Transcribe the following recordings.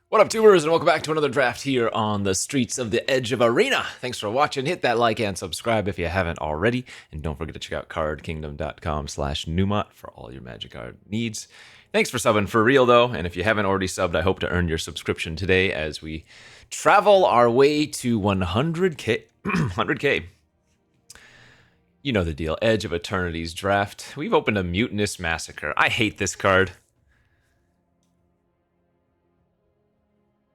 What up, tubers, and welcome back to another draft here on the streets of the Edge of Arena. Thanks for watching. Hit that like and subscribe if you haven't already. And don't forget to check out cardkingdom.com/Numot for all your Magic card needs. Thanks for subbing for real, though. And if you haven't already subbed, I hope to earn your subscription today as we travel our way to 100K. 100K. You know the deal. Edge of Eternities draft. We've opened a Mutinous Massacre. I hate this card.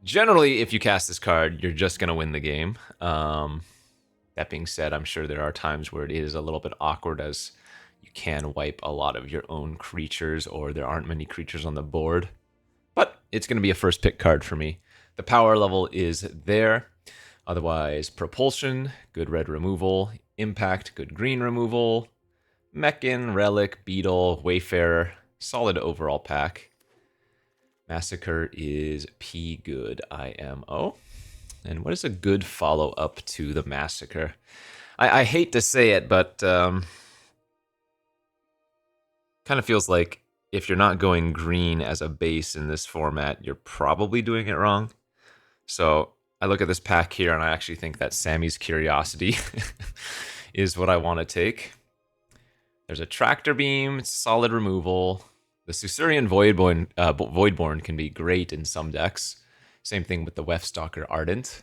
Generally, if you cast this card, you're just going to win the game. That being said, I'm sure there are times where it is a little bit awkward as you can wipe a lot of your own creatures or there aren't many creatures on the board. But it's going to be a first pick card for me. The power level is there. Otherwise, Propulsion, good red removal. Impact, good green removal. Mechan, Relic, Beetle, Wayfarer, solid overall pack. Massacre is P good IMO. And what is a good follow-up to the Massacre? I hate to say it, but kind of feels like if you're not going green as a base in this format, you're probably doing it wrong. So I look at this pack here, and I actually think that Sammy's Curiosity is what I want to take. There's a Tractor Beam, it's solid removal. The Susurian Voidborn can be great in some decks. Same thing with the Wefstalker Ardent.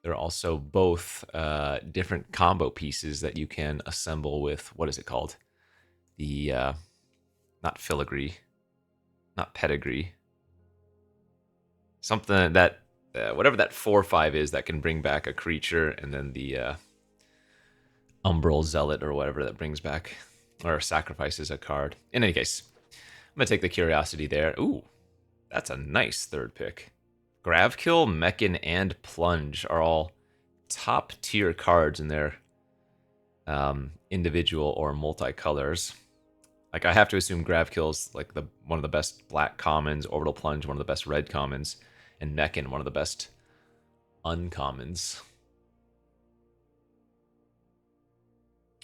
There are also both different combo pieces that you can assemble with, what is it called? The, not Filigree, not Pedigree. Something that, whatever that 4/5 is that can bring back a creature, and then the Umbral Zealot or whatever that brings back, or sacrifices a card. In any case, I'm going to take the Curiosity there. Ooh, that's a nice third pick. Gravkill, Mechan, and Plunge are all top-tier cards in their individual or multi-colors. Like, I have to assume Gravkill's like one of the best black commons, Orbital Plunge, one of the best red commons, and Mechan, one of the best uncommons.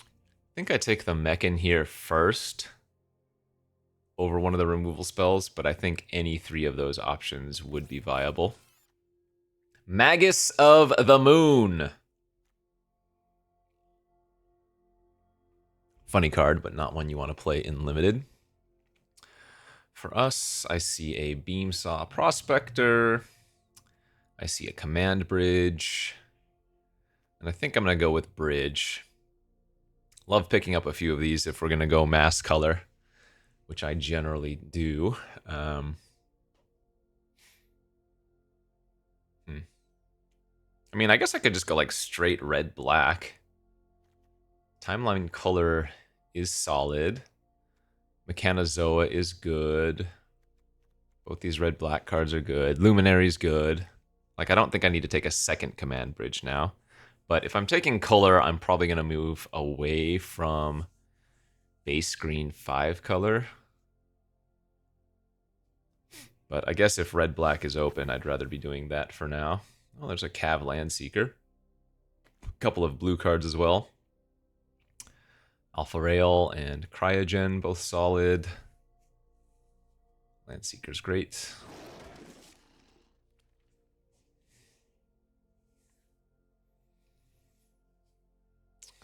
I think I take the Mechan here first over one of the removal spells, but I think any three of those options would be viable. Magus of the Moon. Funny card, but not one you want to play in Limited. For us, I see a Beamsaw Prospector. I see a Command Bridge. And I think I'm going to go with Bridge. Love picking up a few of these if we're going to go mass color, which I generally do. I mean, I guess I could just go like straight red-black. Timeline color is solid. Mechanozoa is good. Both these red-black cards are good. Luminary's good. Like, I don't think I need to take a second Command Bridge now. But if I'm taking color, I'm probably going to move away from base green 5 color. But I guess if red-black is open, I'd rather be doing that for now. Oh, there's a Cav Landseeker. A couple of blue cards as well. Alpha Rail and Cryogen, both solid. Landseeker's great.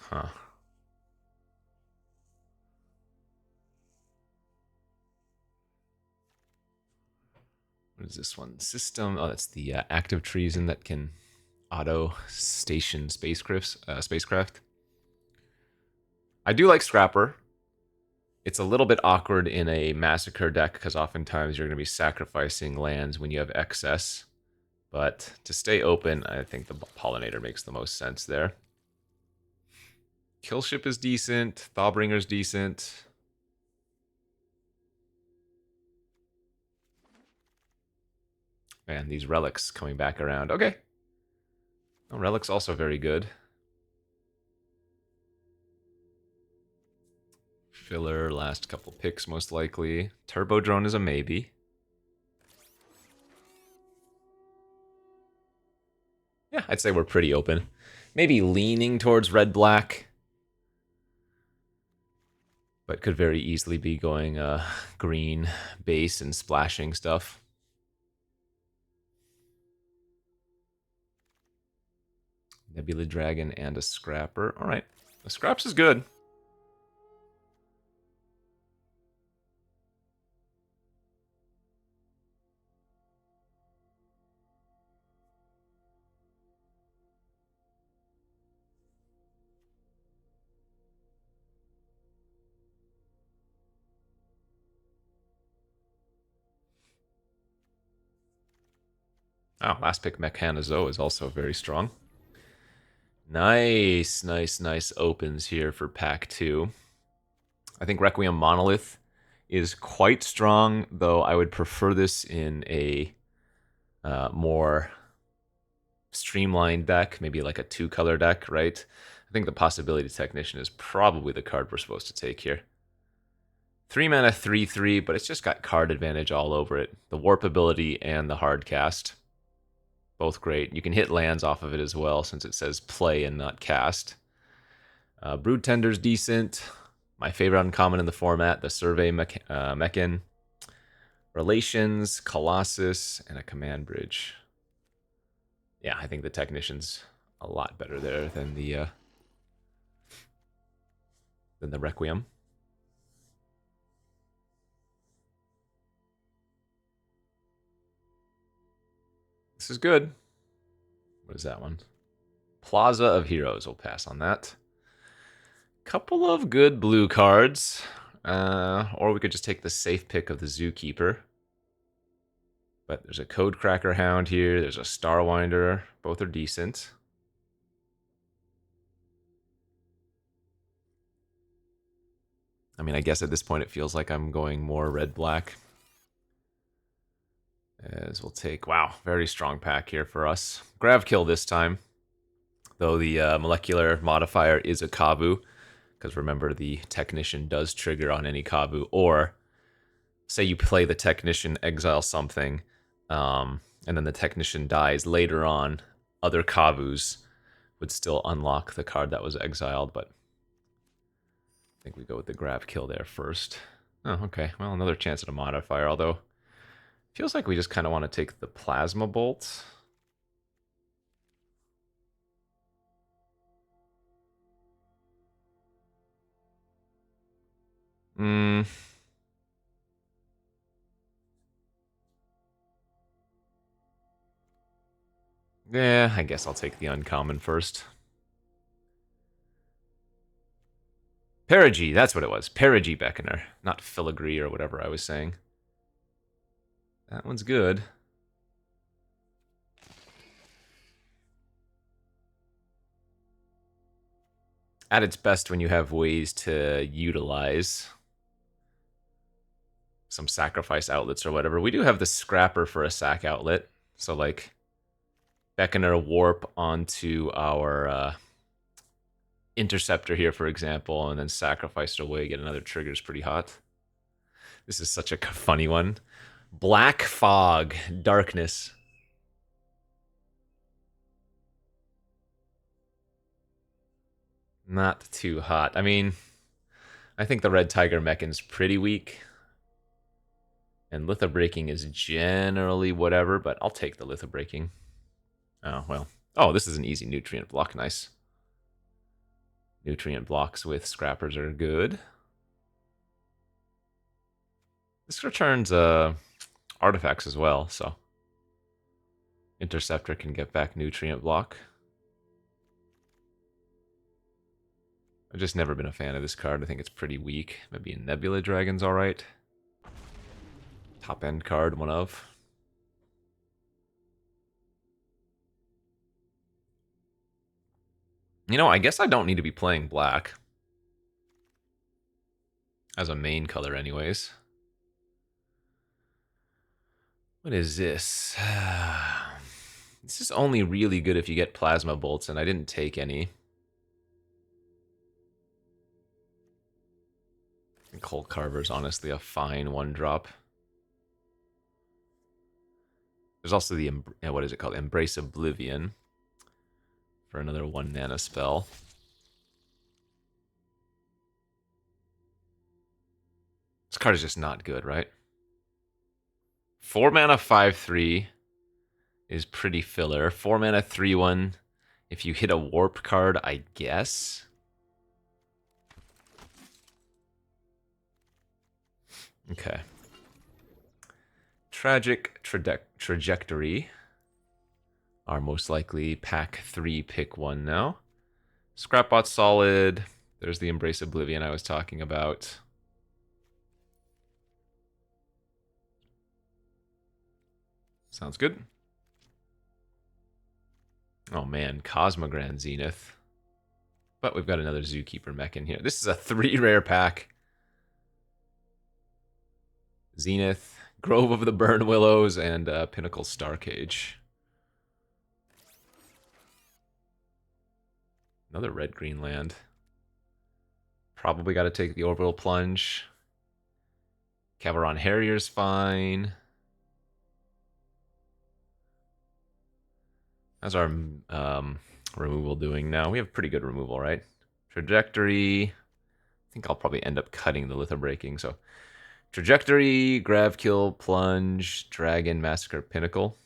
Huh. What is this one? System. Oh, that's the active treason that can auto station spacecraft. I do like Scrapper. It's a little bit awkward in a Massacre deck because oftentimes you're going to be sacrificing lands when you have excess. But to stay open, I think the Pollinator makes the most sense there. Killship is decent. Thawbringer's decent. Man, these relics coming back around. Okay. Oh, relics also very good. Filler, last couple picks most likely. Turbo Drone is a maybe. Yeah, I'd say we're pretty open. Maybe leaning towards red-black. But could very easily be going green base and splashing stuff. Nebula Dragon and a Scrapper. All right. The Scraps is good. Oh, last pick Mechanizo is also very strong. Nice, nice, nice opens here for pack 2. I think Requiem Monolith is quite strong, though I would prefer this in a more streamlined deck, maybe like a 2-color deck, right? I think the Possibility Technician is probably the card we're supposed to take here. 3 mana, 3/3, but it's just got card advantage all over it. The Warp ability and the hard cast. Both great. You can hit lands off of it as well, since it says play and not cast. Brood Tender's decent. My favorite uncommon in the format, the Survey Mechan. Relations, Colossus, and a Command Bridge. Yeah, I think the Technician's a lot better there than the Requiem. This is good. What is that one? Plaza of Heroes. We'll pass on that. Couple of good blue cards. Or we could just take the safe pick of the Zookeeper. But there's a Codecracker Hound here. There's a Starwinder. Both are decent. I mean, I guess at this point it feels like I'm going more red-black. As we'll take, wow, very strong pack here for us. Gravkill this time. Though the molecular modifier is a Kavu. Because remember, the Technician does trigger on any Kavu. Or, say you play the Technician, exile something, and then the Technician dies. Later on, other Kavus would still unlock the card that was exiled, but I think we go with the Gravkill there first. Oh, okay. Well, another chance at a modifier, although feels like we just kind of want to take the Plasma Bolt. Yeah, I guess I'll take the uncommon first. Perigee, that's what it was. Perigee Beckoner, not Filigree or whatever I was saying. That one's good. At its best when you have ways to utilize some sacrifice outlets or whatever. We do have the Scrapper for a sack outlet. So, like, Beckoner Warp onto our Interceptor here, for example, and then sacrifice it away, get another trigger is pretty hot. This is such a funny one. Black Fog, Darkness. Not too hot. I mean, I think the Red Tiger Mechan's pretty weak. And Litho Breaking is generally whatever, but I'll take the Litho Breaking. Oh, well. Oh, this is an easy Nutrient block. Nice. Nutrient blocks with Scrappers are good. This returns artifacts as well, so Interceptor can get back Nutrient block. I've just never been a fan of this card. I think it's pretty weak. Maybe a Nebula Dragon's alright. Top end card, one of. You know, I guess I don't need to be playing black. As a main color anyways. What is this? This is only really good if you get Plasma Bolts, and I didn't take any. And Cold Carver's honestly a fine 1-drop. There's also the, what is it called? Embrace Oblivion. For another 1-mana spell. This card is just not good, right? 4 mana 5/3 is pretty filler. 4 mana 3/1 If you hit a warp card, I guess. Okay. Tragic Trajectory. Our most likely pack 3 pick 1 now. Scrapbot solid. There's the Embrace Oblivion I was talking about. Sounds good. Oh man, Cosmogran Zenith. But we've got another Zookeeper mech in here. This is a 3 rare pack. Zenith, Grove of the Burn Willows, and Pinnacle Starcage. Another red-green land. Probably got to take the Orbital Plunge. Cavaron Harrier's fine. How's our removal doing now? We have pretty good removal, right? Trajectory. I think I'll probably end up cutting the Litho Breaking. So Trajectory, Gravkill, Plunge, Dragon, Massacre, Pinnacle.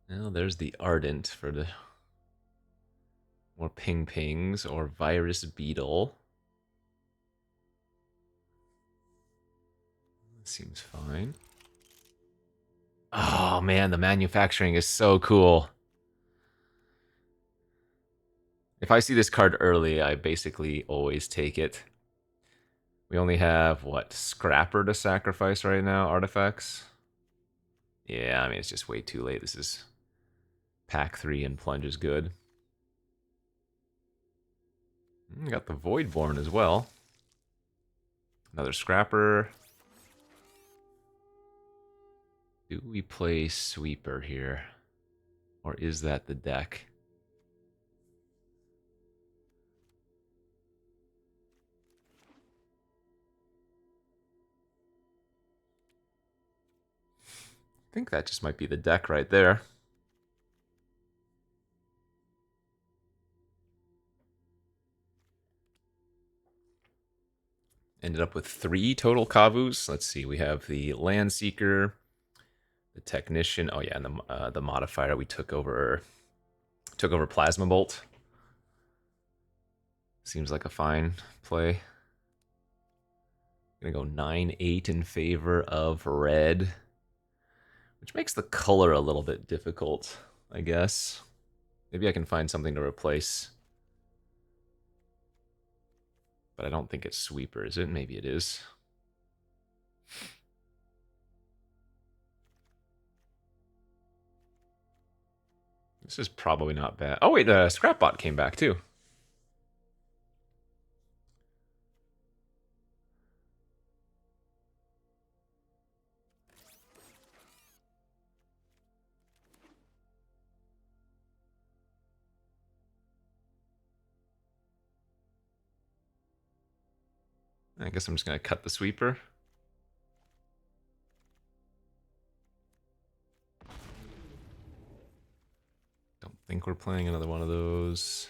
Now there's the Ardent for the more pings or Virus Beetle. Seems fine. Oh man, the manufacturing is so cool. If I see this card early, I basically always take it. We only have, what, Scrapper to sacrifice right now, artifacts? Yeah, I mean, it's just way too late. This is pack 3 and Plunge is good. Got the Voidborn as well. Another Scrapper. Do we play Sweeper here? Or is that the deck? I think that just might be the deck right there. Ended up with 3 total Kavus. Let's see, we have the Land Seeker, the Technician. Oh yeah, and the modifier we took over Plasma Bolt. Seems like a fine play. Gonna go 9-8 in favor of red, which makes the color a little bit difficult, I guess. Maybe I can find something to replace. But I don't think it's Sweeper, is it? Maybe it is. This is probably not bad. Oh wait, Scrapbot came back too. I guess I'm just gonna cut the Sweeper. Don't think we're playing another one of those.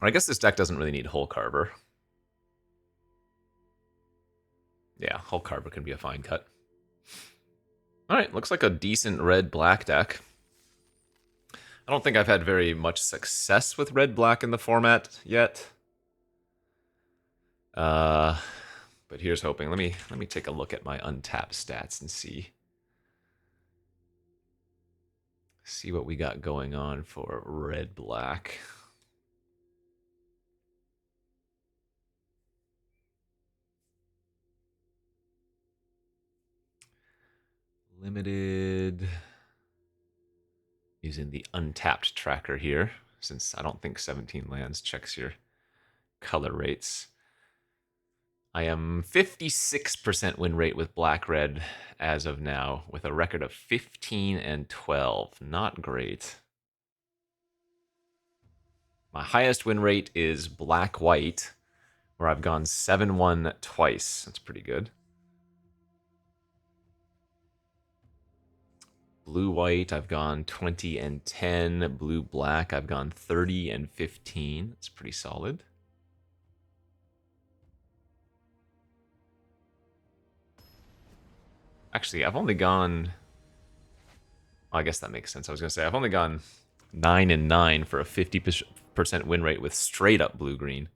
Or I guess this deck doesn't really need Hull Carver. Yeah, Hull Carver can be a fine cut. Alright, looks like a decent red-black deck. I don't think I've had very much success with red-black in the format yet. But here's hoping. Let me take a look at my untapped stats and see what we got going on for red-black. Limited. Using the untapped tracker here, since I don't think 17 lands checks your color rates. I am 56% win rate with black-red as of now, with a record of 15 and 12. Not great. My highest win rate is black-white, where I've gone 7-1 twice. That's pretty good. Blue-white, I've gone 20 and 10. Blue-black, I've gone 30 and 15. That's pretty solid. Actually, I've only gone... Well, I guess that makes sense. I was going to say, I've only gone 9 and 9 for a 50% win rate with straight-up blue-green.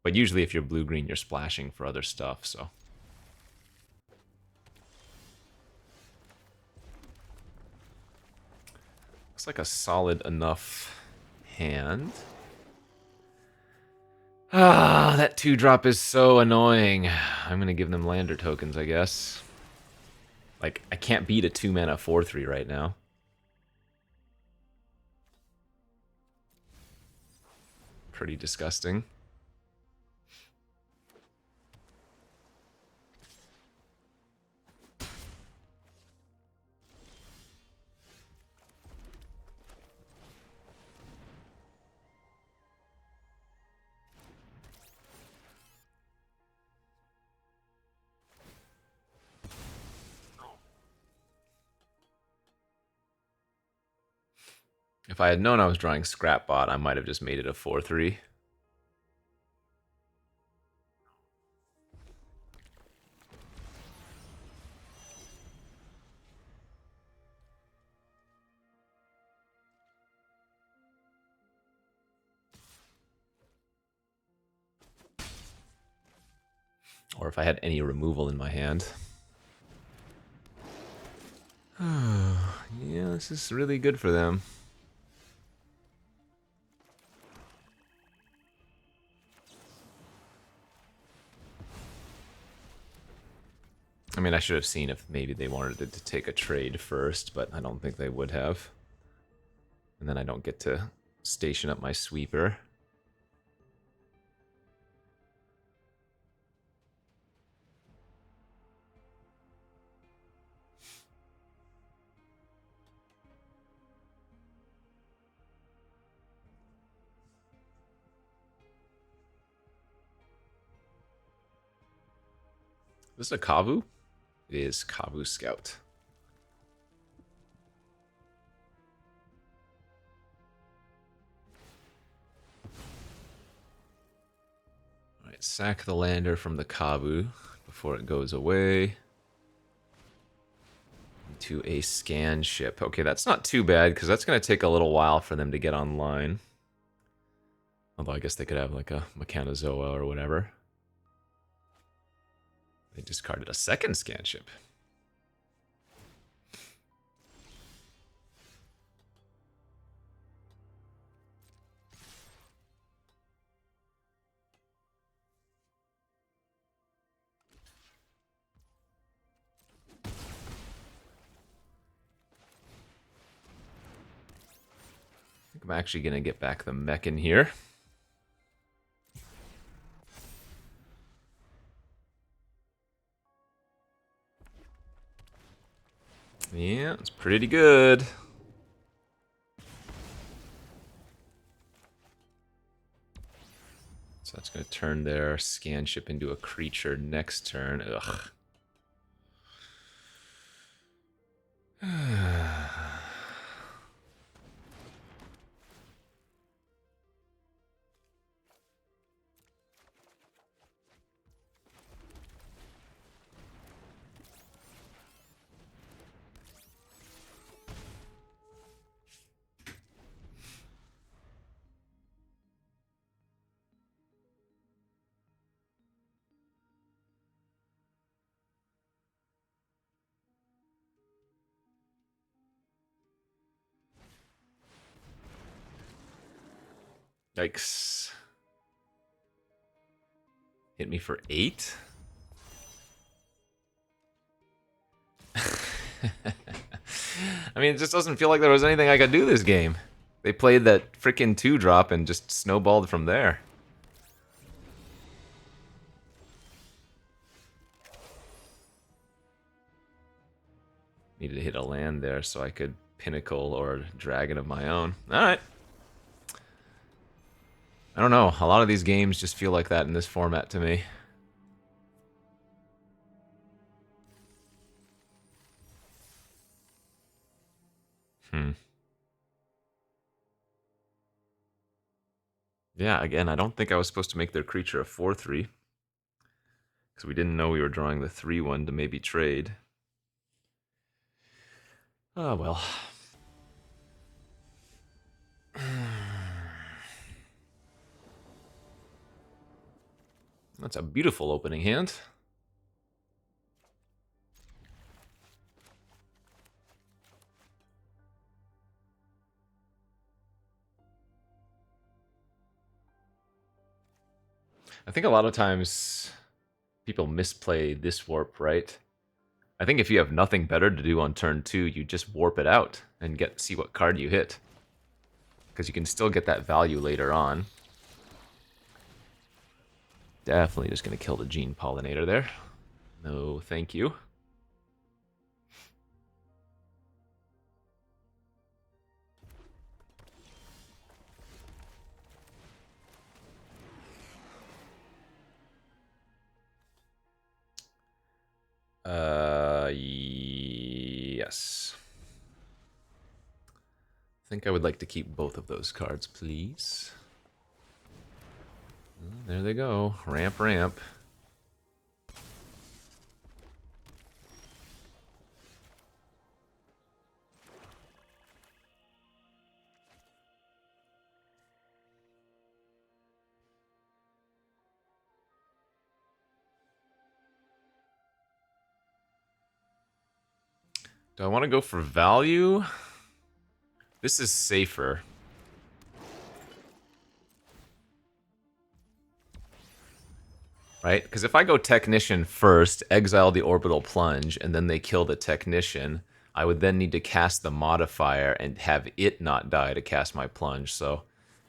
But usually if you're blue-green, you're splashing for other stuff, so... Looks like a solid enough hand. Ah, that 2-drop is so annoying. I'm gonna give them lander tokens, I guess. Like, I can't beat a 2-mana 4/3 right now. Pretty disgusting. If I had known I was drawing Scrapbot, I might have just made it a 4/3. Or if I had any removal in my hand. Yeah, this is really good for them. I mean, I should have seen if maybe they wanted to take a trade first, but I don't think they would have. And then I don't get to station up my sweeper. Is this a Kavu? It is Kavu Scout. Alright, sack the lander from the Kavu before it goes away. To a scan ship. Okay, that's not too bad, because that's going to take a little while for them to get online. Although I guess they could have like a Mechanozoa or whatever. They discarded a second scan ship. I think I'm actually going to get back the mech in here. Yeah, it's pretty good. So that's going to turn their scan ship into a creature next turn. Ugh. Yikes. Hit me for 8? I mean, it just doesn't feel like there was anything I could do this game. They played that freaking 2-drop and just snowballed from there. Needed to hit a land there so I could Pinnacle or Dragon of my own. Alright. I don't know. A lot of these games just feel like that in this format to me. Hmm. Yeah, again, I don't think I was supposed to make their creature a 4/3 because we didn't know we were drawing the 3/1 to maybe trade. Oh well. That's a beautiful opening hand. I think a lot of times people misplay this warp, right? I think if you have nothing better to do on turn 2, you just warp it out and see what card you hit. Because you can still get that value later on. Definitely just going to kill the Gene Pollinator there. No, thank you. Yes. I think I would like to keep both of those cards, please. There they go. Ramp, ramp. Do I want to go for value? This is safer. Right? Because if I go Technician first, exile the Orbital Plunge, and then they kill the Technician, I would then need to cast the modifier and have it not die to cast my Plunge. So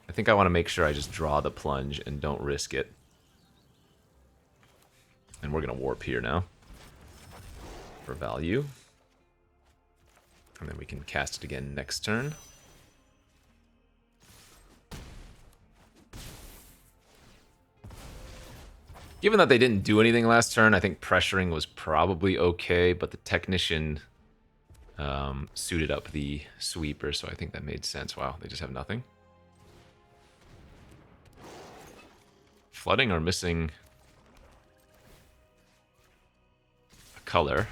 I think I want to make sure I just draw the Plunge and don't risk it. And we're going to warp here now for value. And then we can cast it again next turn. Given that they didn't do anything last turn, I think pressuring was probably okay, but the Technician suited up the Sweeper, so I think that made sense. Wow, they just have nothing. Flooding are missing a color.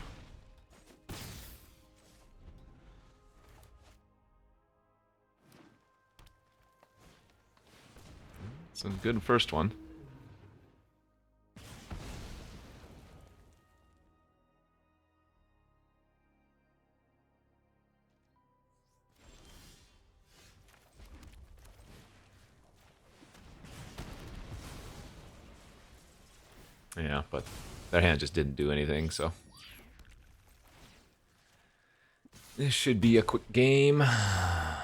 It's a good first one. Yeah, but their hand just didn't do anything, so. This should be a quick game. I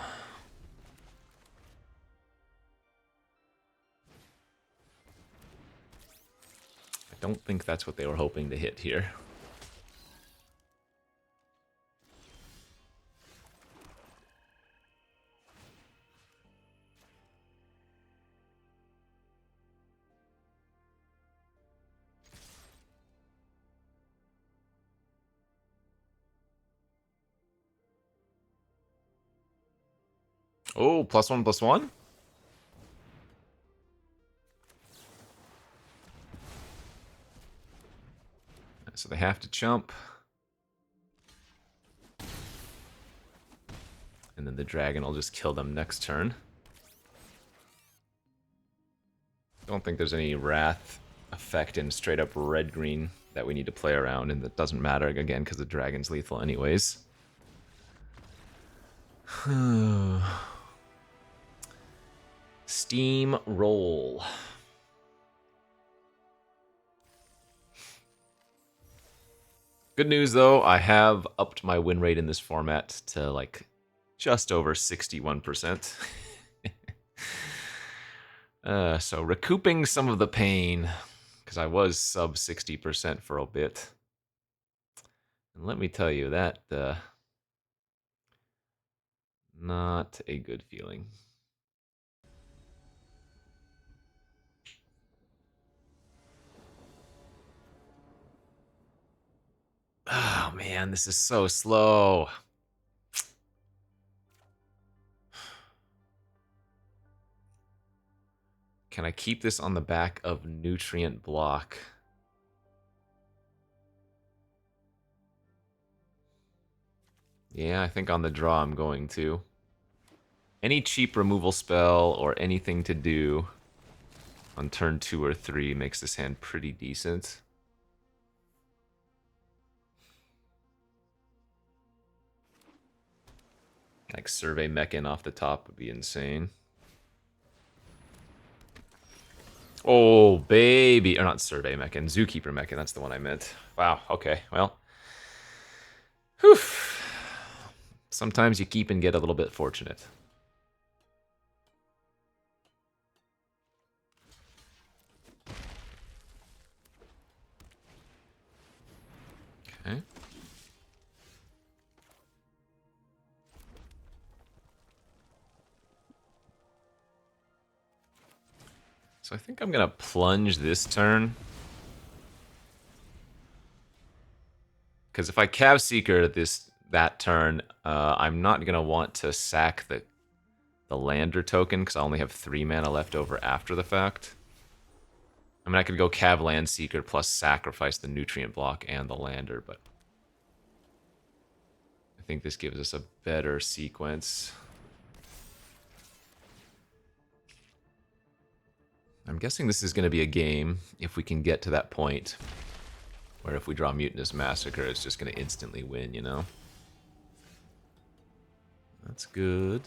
don't think that's what they were hoping to hit here. Oh, +1/+1? So they have to chump. And then the dragon will just kill them next turn. Don't think there's any Wrath effect in straight up red-green that we need to play around, and that doesn't matter, again, because the dragon's lethal anyways. Steam roll. Good news, though, I have upped my win rate in this format to, like, just over 61%. So recouping some of the pain, because I was sub 60% for a bit. And let me tell you, that, not a good feeling. Oh, man, this is so slow. Can I keep this on the back of Nutrient Block? Yeah, I think on the draw I'm going to. Any cheap removal spell or anything to do on turn 2 or 3 makes this hand pretty decent. Like Survey Mechan off the top would be insane. Oh, baby. Or not Survey Mechan, Zookeeper Mechan. That's the one I meant. Wow, okay, well. Whew. Sometimes you keep and get a little bit fortunate. Okay. So I think I'm going to plunge this turn. Because if I Cav Seeker that turn, I'm not going to want to sack the Lander token because I only have 3 mana left over after the fact. I mean, I could go Cav Land Seeker plus sacrifice the Nutrient Block and the Lander, but I think this gives us a better sequence. I'm guessing this is going to be a game if we can get to that point where if we draw Mutinous Massacre, it's just going to instantly win, you know? That's good.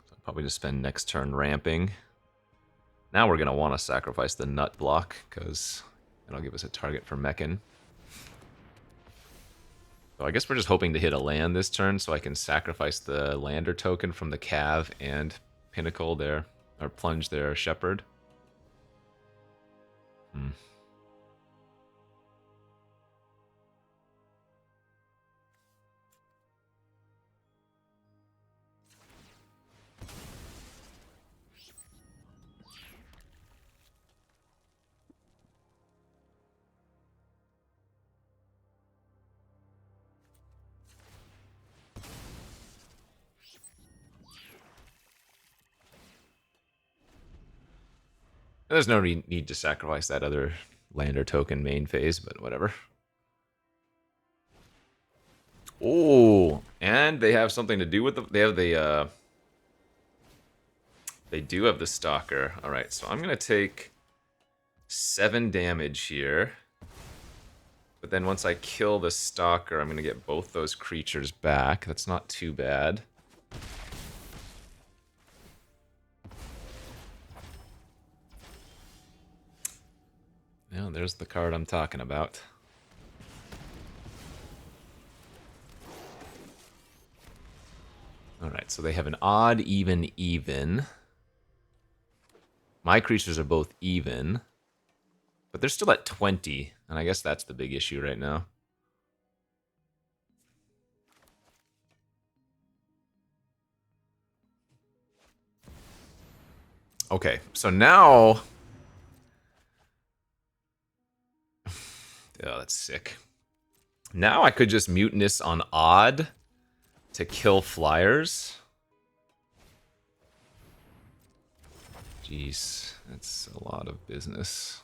So I'll probably just spend next turn ramping. Now we're going to want to sacrifice the Nut Block, because it'll give us a target for Mechan. So I guess we're just hoping to hit a land this turn so I can sacrifice the Lander token from the Cav and Pinnacle their, or plunge their Shepherd. There's no need to sacrifice that other Lander token main phase, but whatever. Oh, and they have something to do with they have the they do have the Stalker. All right, so I'm gonna take 7 damage here, but then once I kill the Stalker, I'm gonna get both those creatures back. That's not too bad. Yeah, there's the card I'm talking about. Alright, so they have an odd, even, even. My creatures are both even. But they're still at 20, and I guess that's the big issue right now. Okay, so now... Oh, that's sick. Now I could just Mutinous on odd to kill flyers. Jeez, that's a lot of business.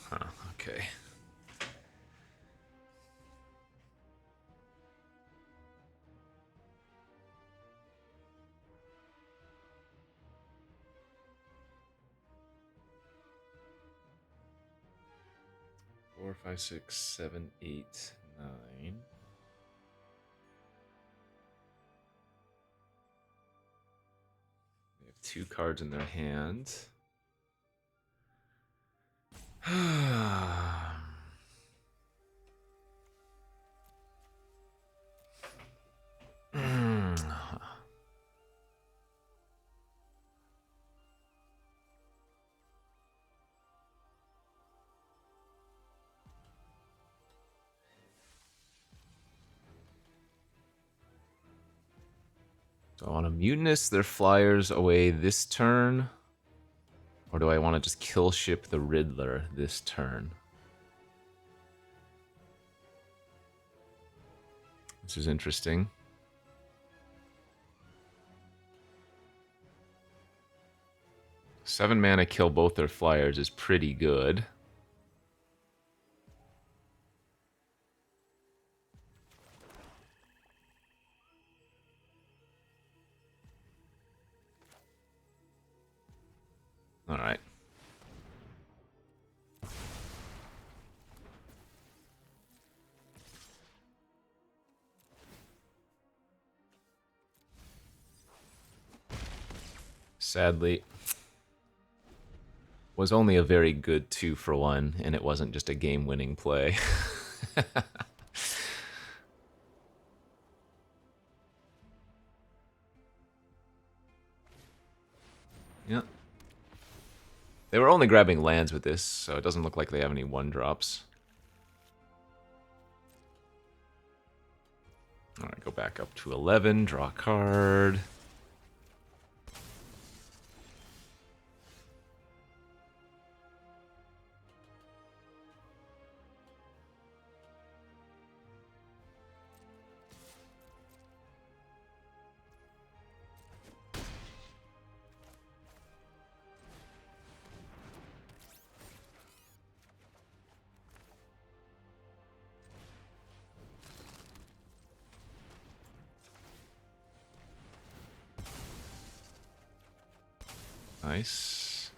Huh, okay. Four, 5, 6, 7, 8, 9. They have 2 cards in their hand. Do I want to mutinous their flyers away this turn? Or do I want to just kill ship the Riddler this turn? This is interesting. Seven mana kill both their flyers is pretty good. All right. Sadly, was only a very good 2-for-1, and it wasn't just a game-winning play. Yeah. They were only grabbing lands with this, so it doesn't look like they have any 1-drops. Alright, go back up to 11, draw a card. Nice.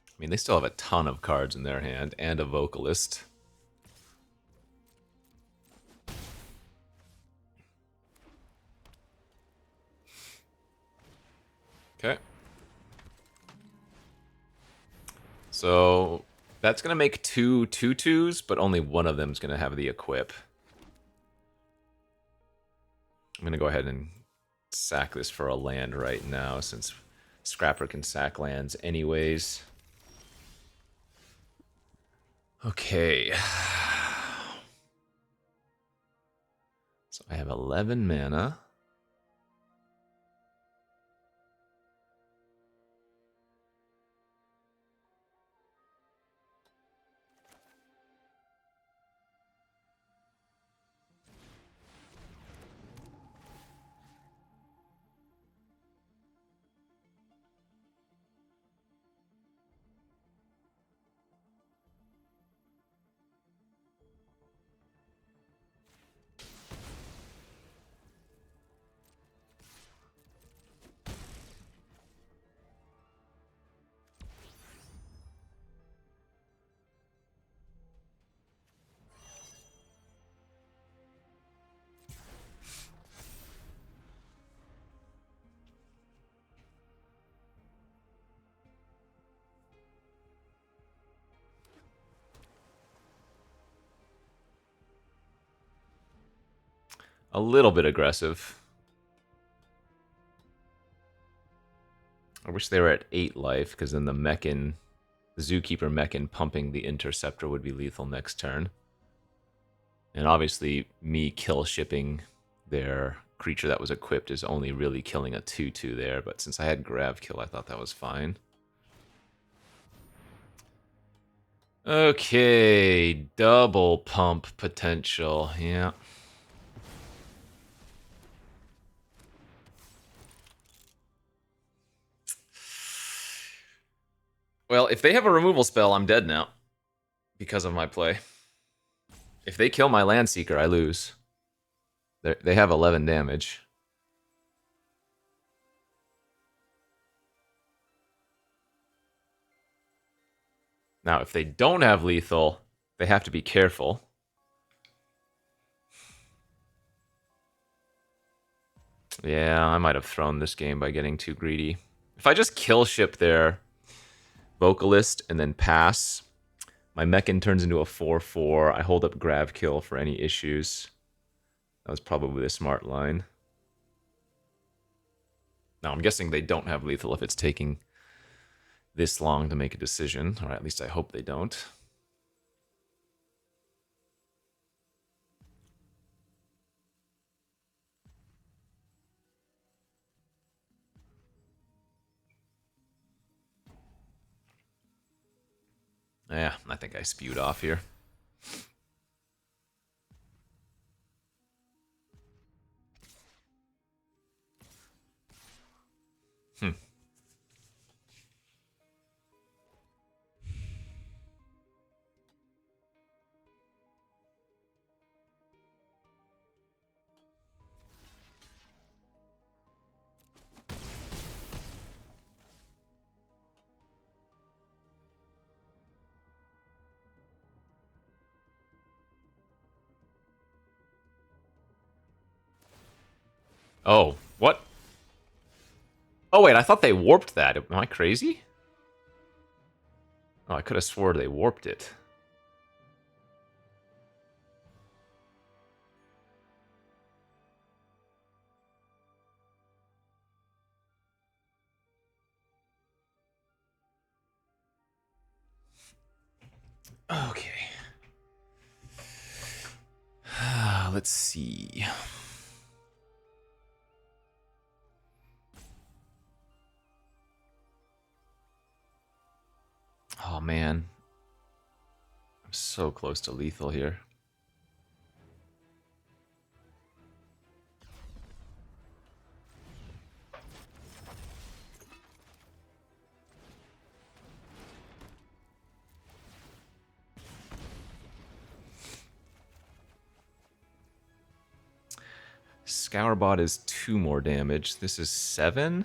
I mean, they still have a ton of cards in their hand and a vocalist. Okay. So that's going to make 2 2/2s, but only one of them is going to have the equip. I'm going to go ahead and sack this for a land right now, since Scrapper can sack lands anyways. Okay. So I have 11 mana. A little bit aggressive. I wish they were at 8 life, because then the Mechan, the Zookeeper Mechan pumping the Interceptor would be lethal next turn. And obviously, me kill shipping their creature that was equipped is only really killing a 2/2 there, but since I had Grav Kill, I thought that was fine. Okay, double pump potential, yeah. Well, if they have a removal spell, I'm dead now. Because of my play. If they kill my Landseeker, I lose. They have 11 damage. Now, if they don't have lethal, they have to be careful. Yeah, I might have thrown this game by getting too greedy. If I just kill ship their Vocalist and then pass, my Mechan turns into a 4/4. I hold up Grav Kill for any issues. That was probably the smart line. Now, I'm guessing they don't have lethal if it's taking this long to make a decision, or at least I hope they don't. Yeah, I think I spewed off here. Oh, what? Oh, wait, I thought they warped that. Am I crazy? Oh, I could have swore they warped it. Okay. Let's see. Oh, man. I'm so close to lethal here. Scourbot is 2 more damage. This is 7?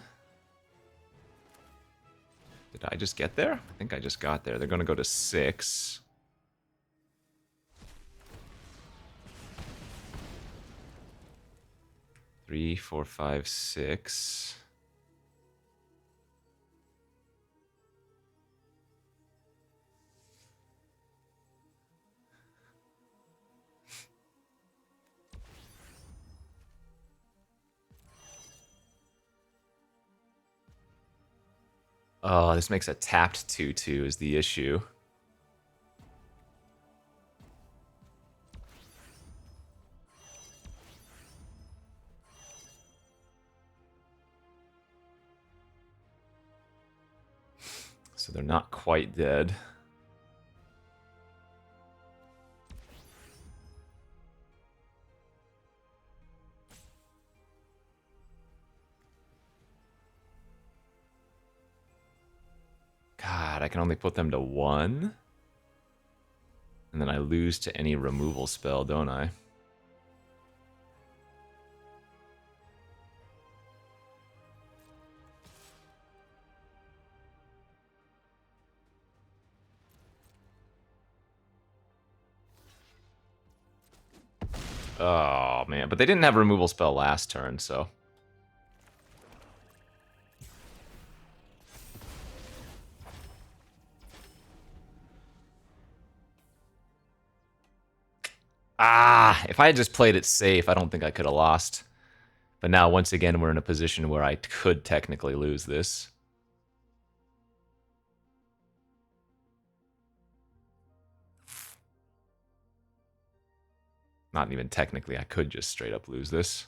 Did I just get there? I think I just got there. They're going to go to 6. Three, 4, 5, 6. Oh, this makes a tapped 2/2 is the issue. So they're not quite dead. God, I can only put them to 1? And then I lose to any removal spell, don't I? Oh, man. But they didn't have a removal spell last turn, so... Ah! If I had just played it safe, I don't think I could have lost. But now, once again, we're in a position where I could technically lose this. Not even technically, I could just straight up lose this.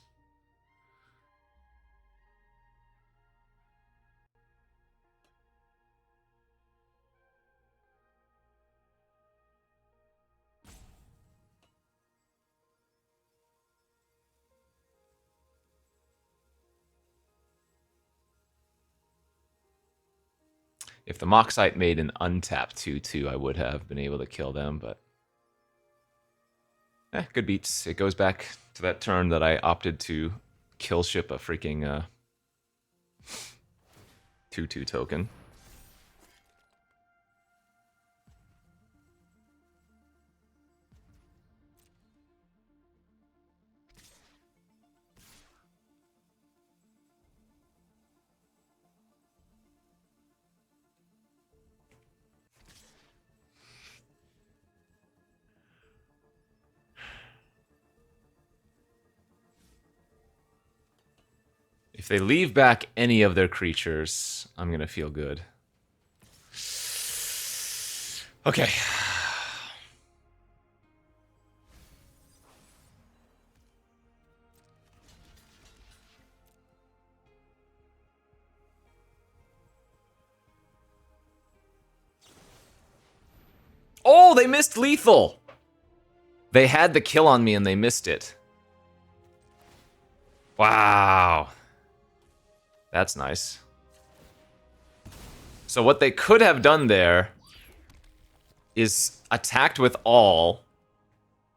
If the Moxite made an untapped 2/2, I would have been able to kill them, but... good beats. It goes back to that turn that I opted to kill ship a freaking 2/2 token. If they leave back any of their creatures, I'm going to feel good. Okay. Oh, they missed lethal. They had the kill on me and they missed it. Wow. That's nice. So what they could have done there is attacked with all,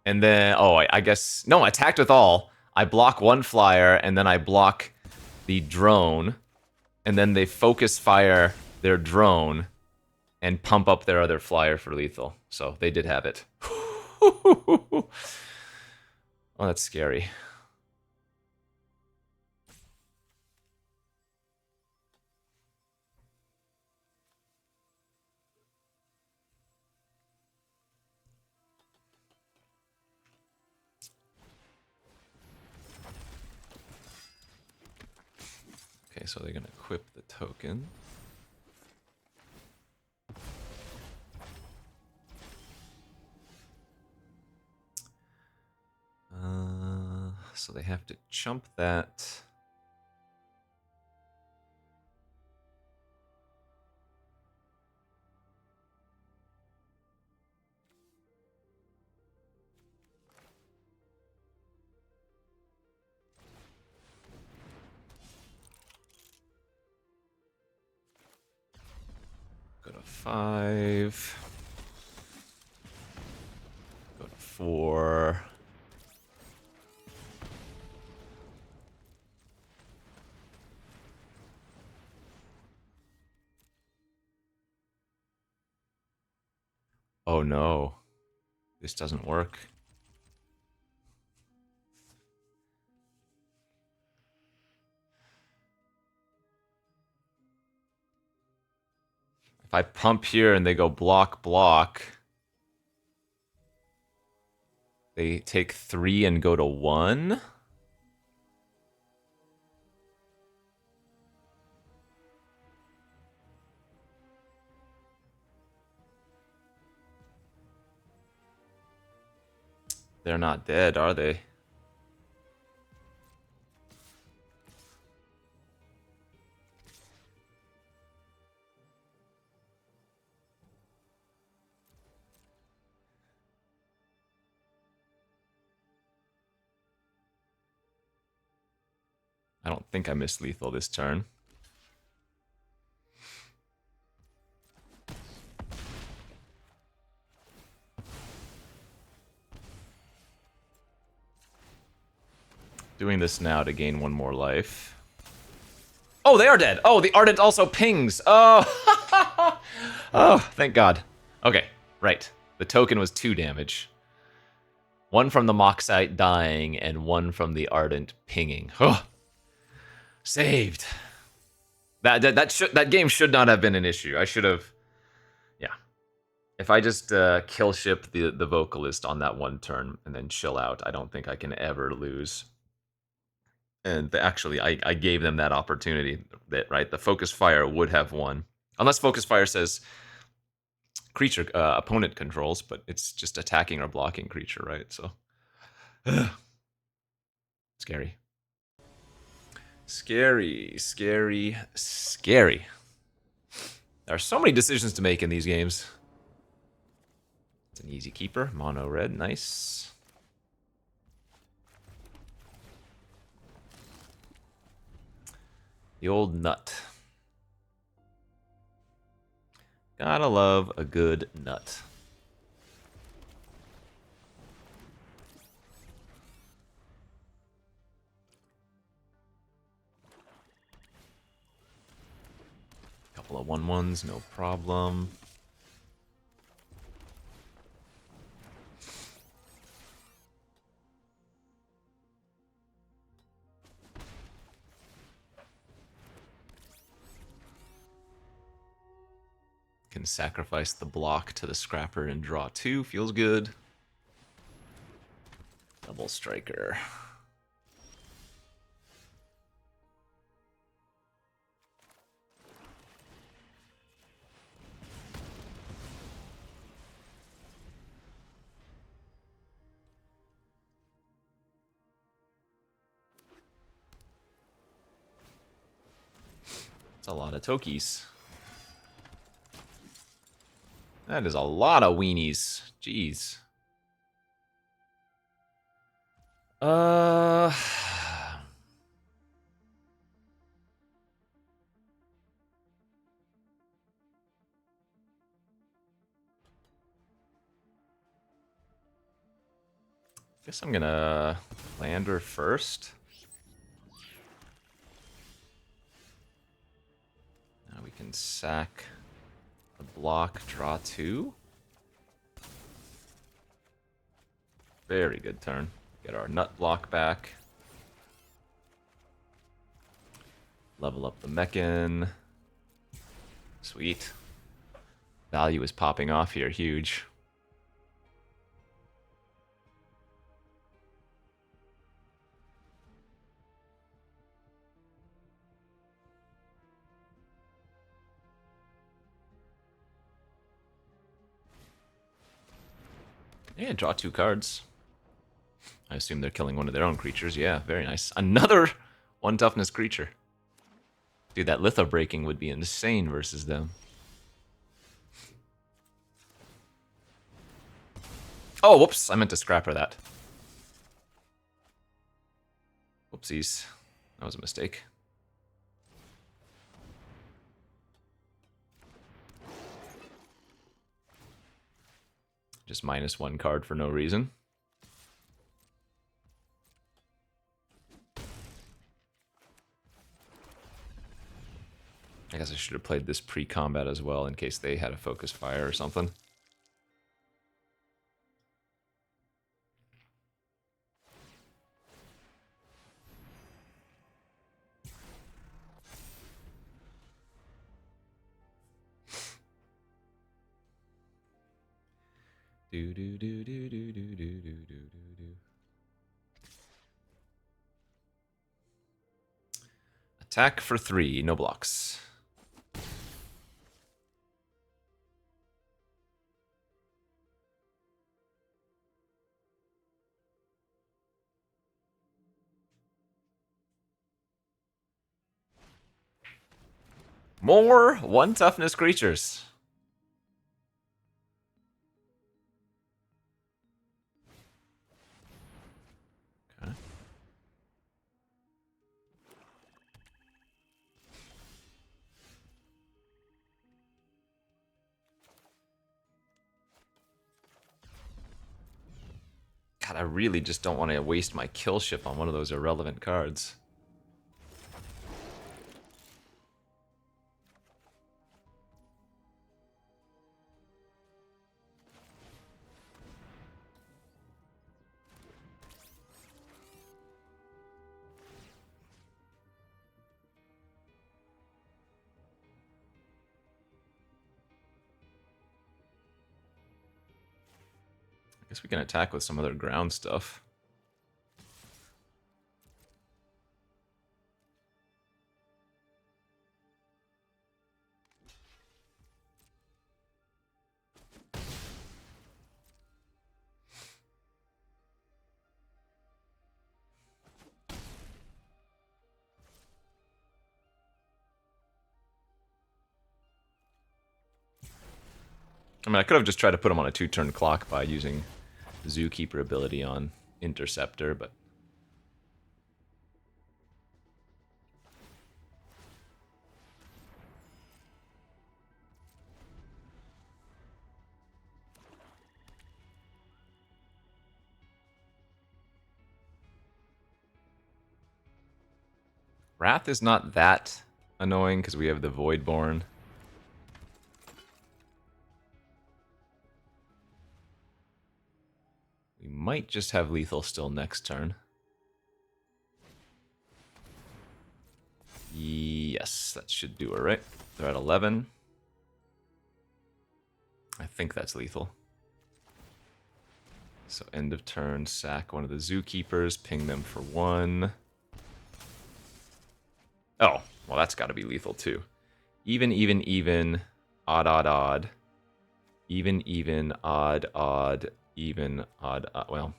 and then, oh, I guess, no, attacked with all. I block one flyer, and then I block the drone, and then they focus fire their drone and pump up their other flyer for lethal. So they did have it. Oh, that's scary. Okay, so they're gonna equip the token. So they have to chump that. Go to 5. Go to 4. Oh no. This doesn't work. If I pump here and they go block, block, they take 3 and go to 1. They're not dead, are they? I don't think I missed lethal this turn. Doing this now to gain 1 more life. Oh, they are dead. Oh, the Ardent also pings. Oh, oh, thank God. Okay, right. The token was 2 damage. 1 from the Moxite dying and 1 from the Ardent pinging. Oh, saved. That game should not have been an issue. I should have, yeah. If I just kill ship the vocalist on that 1 turn and then chill out, I don't think I can ever lose. And actually, I gave them that opportunity. That right, the focus fire would have won, unless focus fire says creature opponent controls, but it's just attacking or blocking creature, right? So scary, scary, scary, scary. There are so many decisions to make in these games. It's an easy keeper, mono red, nice. The old nut. Gotta love a good nut. Couple of 1/1s, no problem. Can sacrifice the block to the scrapper and draw 2. Feels good. Double striker. a lot of Tokies. That is a lot of weenies. Jeez. Guess I'm gonna Lander first. Now we can sack the block, draw 2. Very good turn. Get our nut block back. Level up the Mechan. Sweet. Value is popping off here, huge. Yeah, draw 2 cards. I assume they're killing one of their own creatures. Yeah, very nice. Another 1 toughness creature. Dude, that litho breaking would be insane versus them. Oh, whoops. I meant to scrapper that. Whoopsies. That was a mistake. Just -1 card for no reason. I guess I should have played this pre-combat as well in case they had a focus fire or something. Do do do do do do do do do do. Attack for 3, no blocks. More 1 toughness creatures. Okay. God, I really just don't want to waste my kill ship on one of those irrelevant cards. I guess we can attack with some other ground stuff. I mean, I could have just tried to put him on a 2-turn clock by using Zookeeper ability on Interceptor, but... Wrath is not that annoying because we have the Voidborn. We might just have lethal still next turn. Yes, that should do it, right? They're at 11. I think that's lethal. So end of turn, sack one of the Zookeepers, ping them for 1. Oh, well that's got to be lethal too. Even, even, even, odd, odd, odd. Even, even, odd, odd, even, odd, odd. Well,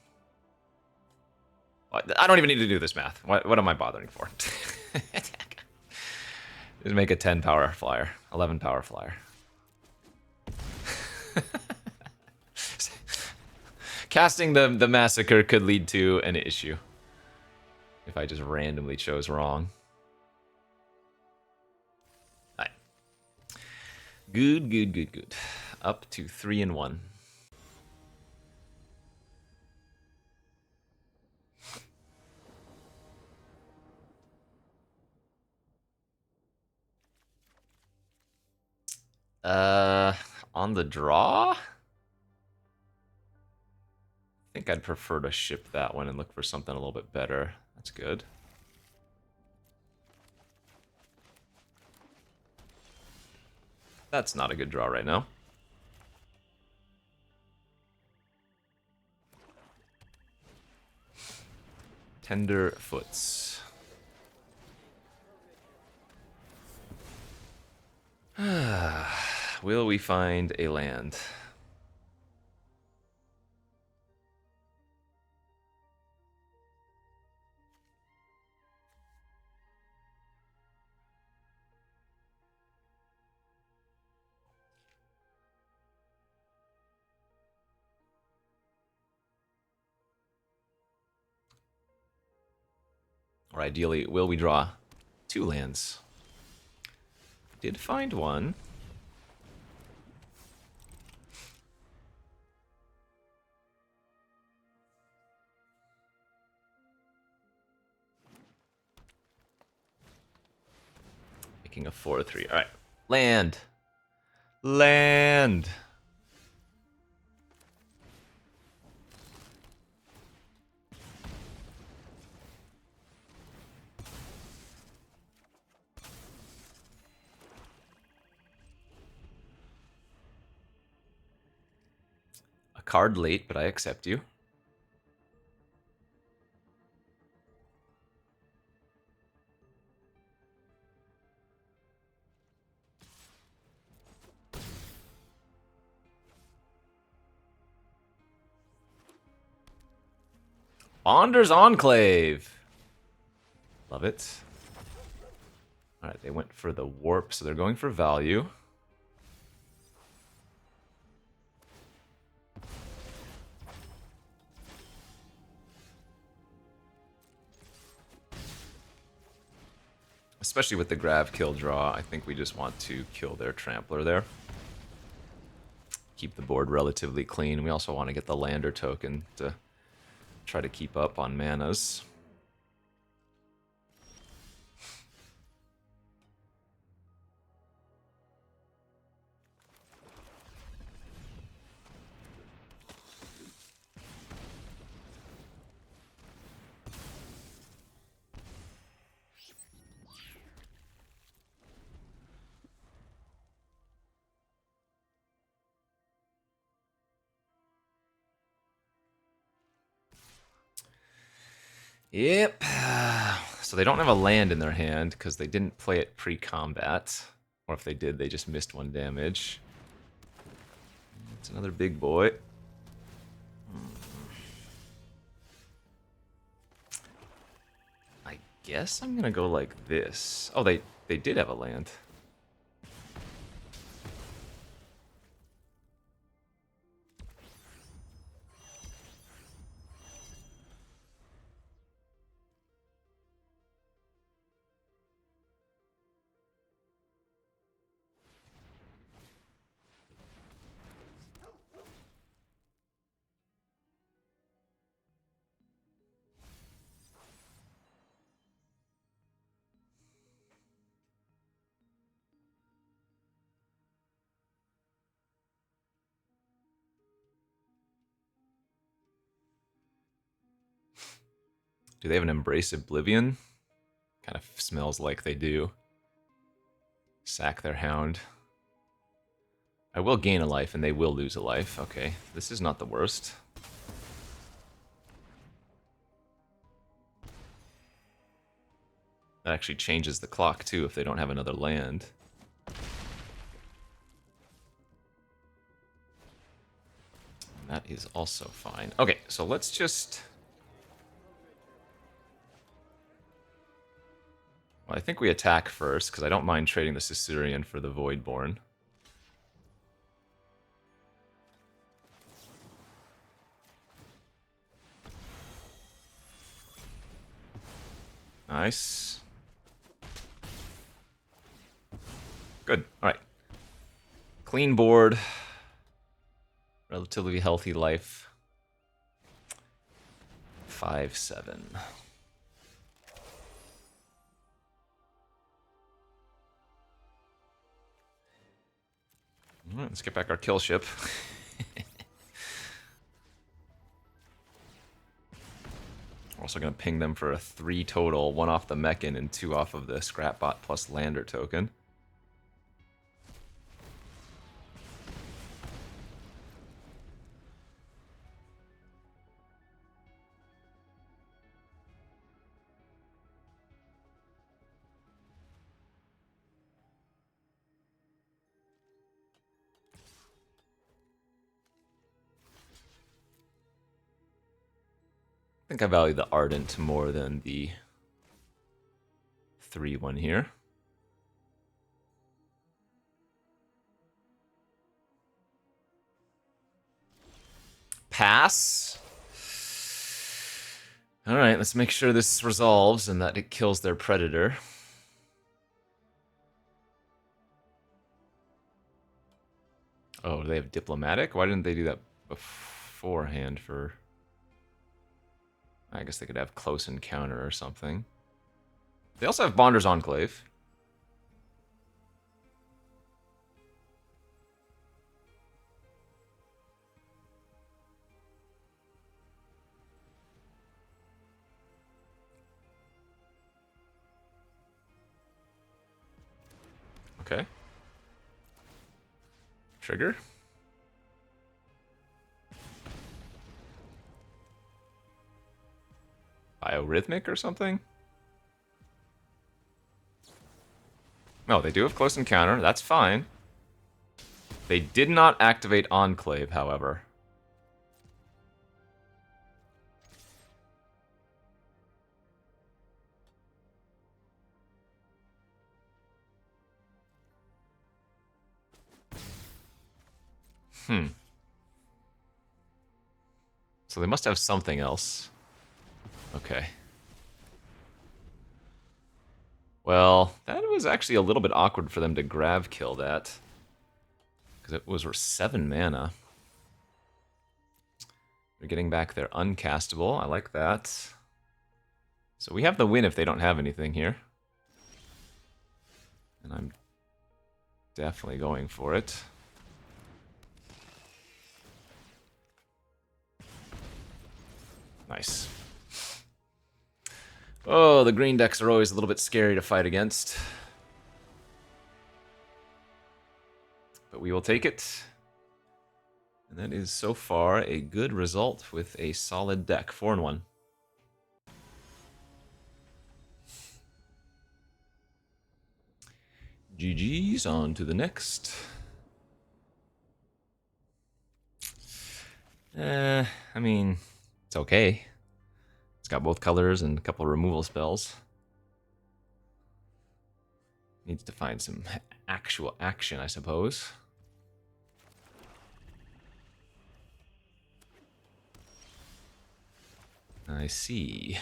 I don't even need to do this math. What am I bothering for? Just make a 10 power flyer, 11 power flyer. Casting the massacre could lead to an issue if I just randomly chose wrong. Alright. Good, good, good, good. Up to 3-1. On the draw? I think I'd prefer to ship that one and look for something a little bit better. That's good. That's not a good draw right now. Tenderfoots. Will we find a land? Or ideally, will we draw 2 lands? Did find one. Making a 4/3. Alright. Land. Land. A card late, but I accept you. Bonders Enclave. Love it. Alright, they went for the warp, so they're going for value. Especially with the grab kill draw, I think we just want to kill their trampler there. Keep the board relatively clean. We also want to get the lander token to try to keep up on manas. Yep. So they don't have a land in their hand because they didn't play it pre-combat. Or if they did, they just missed 1 damage. It's another big boy. I guess I'm gonna go like this. Oh, they did have a land. Do they have an Embrace Oblivion? Kind of smells like they do. Sack their hound. I will gain a life and they will lose a life. Okay, this is not the worst. That actually changes the clock too if they don't have another land. That is also fine. Okay, so let's just... Well, I think we attack first, because I don't mind trading the Caesarean for the Voidborn. Nice. Good. All right. Clean board. Relatively healthy life. 5-7. All right, let's get back our kill ship. We're also going to ping them for a 3 total, 1 off the Mechan and 2 off of the Scrapbot plus Lander token. I think I value the Ardent more than the 3-1 here. Pass. All right, let's make sure this resolves and that it kills their Predator. Oh, do they have Diplomatic? Why didn't they do that beforehand for... I guess they could have Close Encounter or something. They also have Bonder's Enclave. Okay. Trigger. Biorhythmic or something? No, they do have Close Encounter. That's fine. They did not activate Enclave, however. So they must have something else. Okay. Well, that was actually a little bit awkward for them to grav kill that. Because it was 7 mana. They're getting back their uncastable. I like that. So we have the win if they don't have anything here. And I'm definitely going for it. Nice. Oh, the green decks are always a little bit scary to fight against. But we will take it. And that is so far a good result with a solid deck. 4-1. GG's, on to the next. I mean, it's okay. It's got both colors and a couple of removal spells. Needs to find some actual action, I suppose. I see.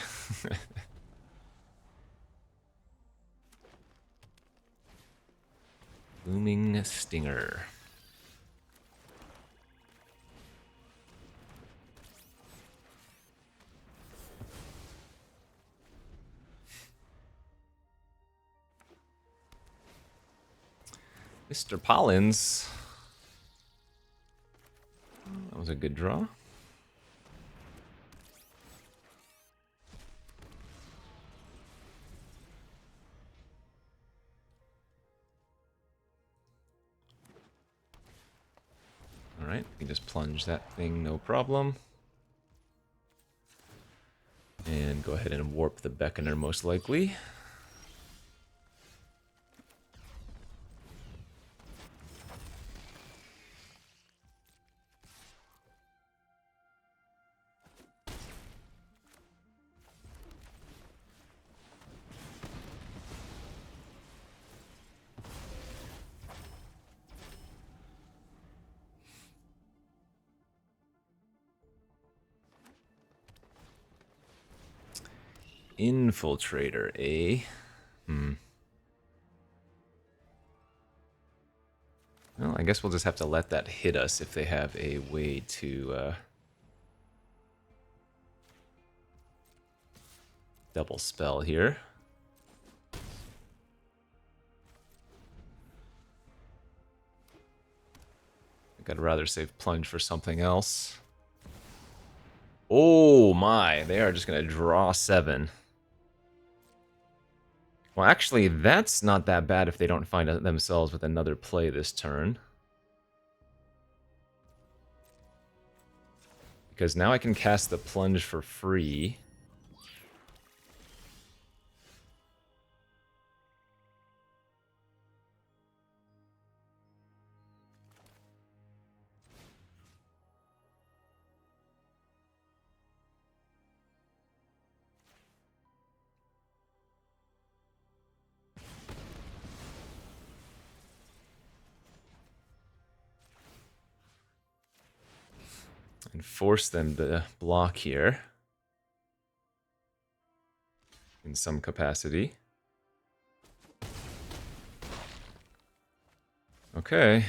Booming Stinger. Mr. Pollins. That was a good draw. Alright, we can just plunge that thing, no problem. And go ahead and warp the Beckoner, most likely. Infiltrator, eh? Well, I guess we'll just have to let that hit us if they have a way to double spell here. I think I'd rather save Plunge for something else. Oh my, they are just going to draw 7. Well, actually, that's not that bad if they don't find themselves with another play this turn. Because now I can cast the Plunge for free. And force them to block here. In some capacity. Okay,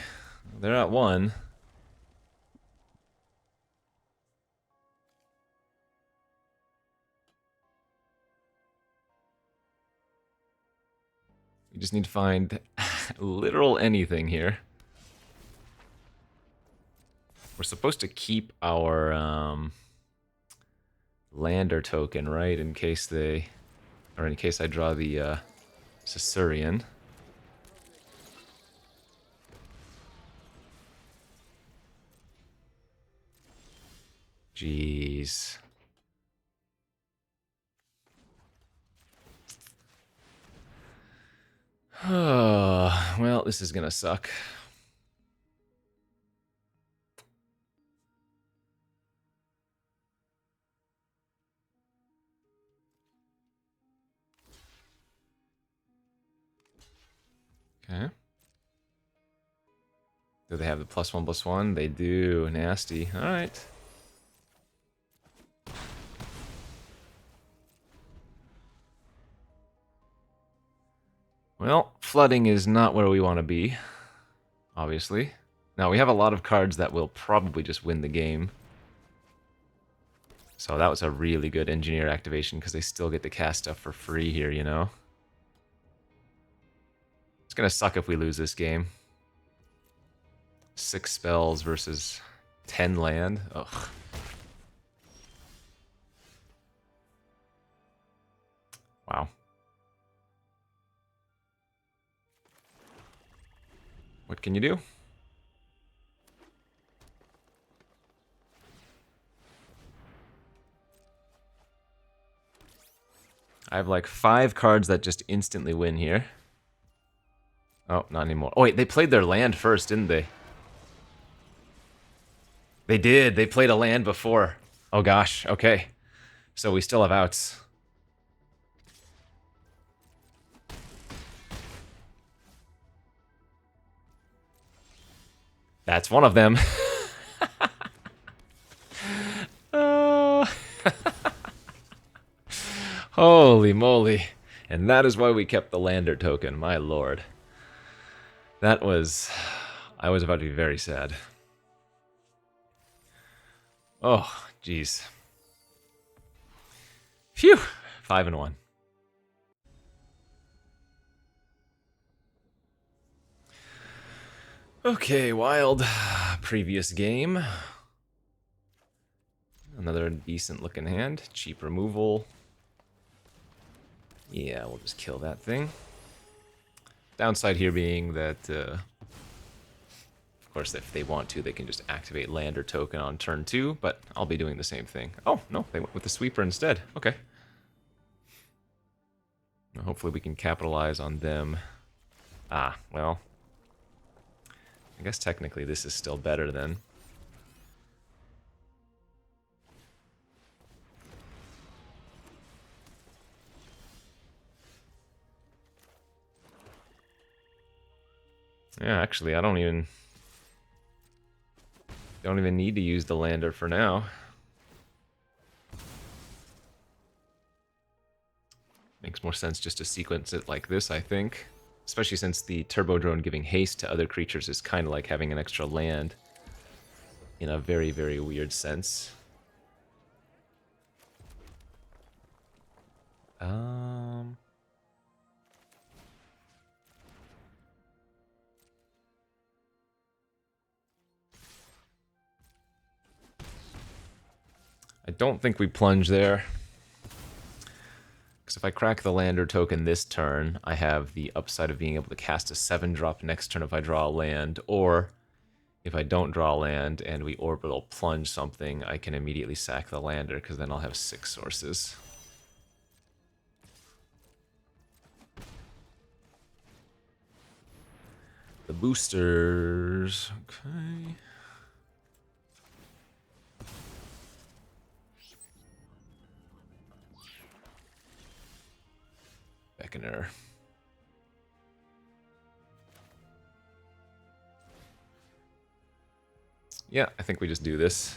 they're at 1. We just need to find literal anything here. We're supposed to keep our lander token, right? In case they... Or in case I draw the Caesarean. Jeez. Well, this is gonna suck. Okay. Do they have the +1/+1? They do. Nasty. Alright. Well, flooding is not where we want to be. Obviously. Now, we have a lot of cards that will probably just win the game. So that was a really good engineer activation because they still get to cast stuff for free here, you know? It's gonna suck if we lose this game. 6 spells versus 10 land. Ugh. Wow. What can you do? I have like 5 cards that just instantly win here. Oh, not anymore. Oh wait, they played their land first, didn't they? They did. They played a land before. Oh gosh, okay. So we still have outs. That's one of them. Holy moly. And that is why we kept the lander token, my lord. That was... I was about to be very sad. Oh, jeez. Phew! 5-1. Okay, wild. Previous game. Another decent looking hand. Cheap removal. Yeah, we'll just kill that thing. Downside here being that, of course, if they want to, they can just activate lander token on turn 2, but I'll be doing the same thing. Oh, no, they went with the sweeper instead. Okay. Hopefully we can capitalize on them. Ah, well. I guess technically this is still better then. Yeah, actually, I don't even need to use the lander for now. Makes more sense just to sequence it like this, I think. Especially since the turbo drone giving haste to other creatures is kind of like having an extra land in a very, very weird sense. I don't think we plunge there. Because if I crack the lander token this turn, I have the upside of being able to cast a 7-drop next turn if I draw a land, or if I don't draw land and we orbital plunge something, I can immediately sack the lander, because then I'll have 6 sources. The boosters. Okay. Beckoner. Yeah, I think we just do this.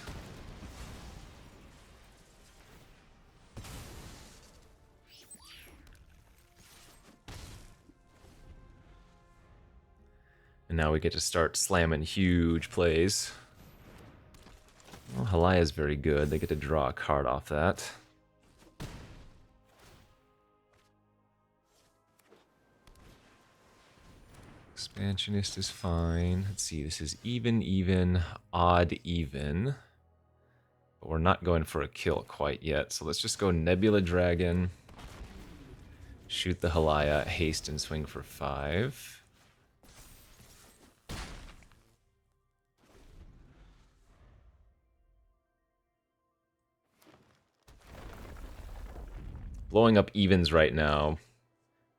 And now we get to start slamming huge plays. Well, Halaya's very good. They get to draw a card off that. Expansionist is fine. Let's see, this is even, even, odd, even. But we're not going for a kill quite yet, so let's just go Nebula Dragon. Shoot the Halaya, haste and swing for 5. Blowing up evens right now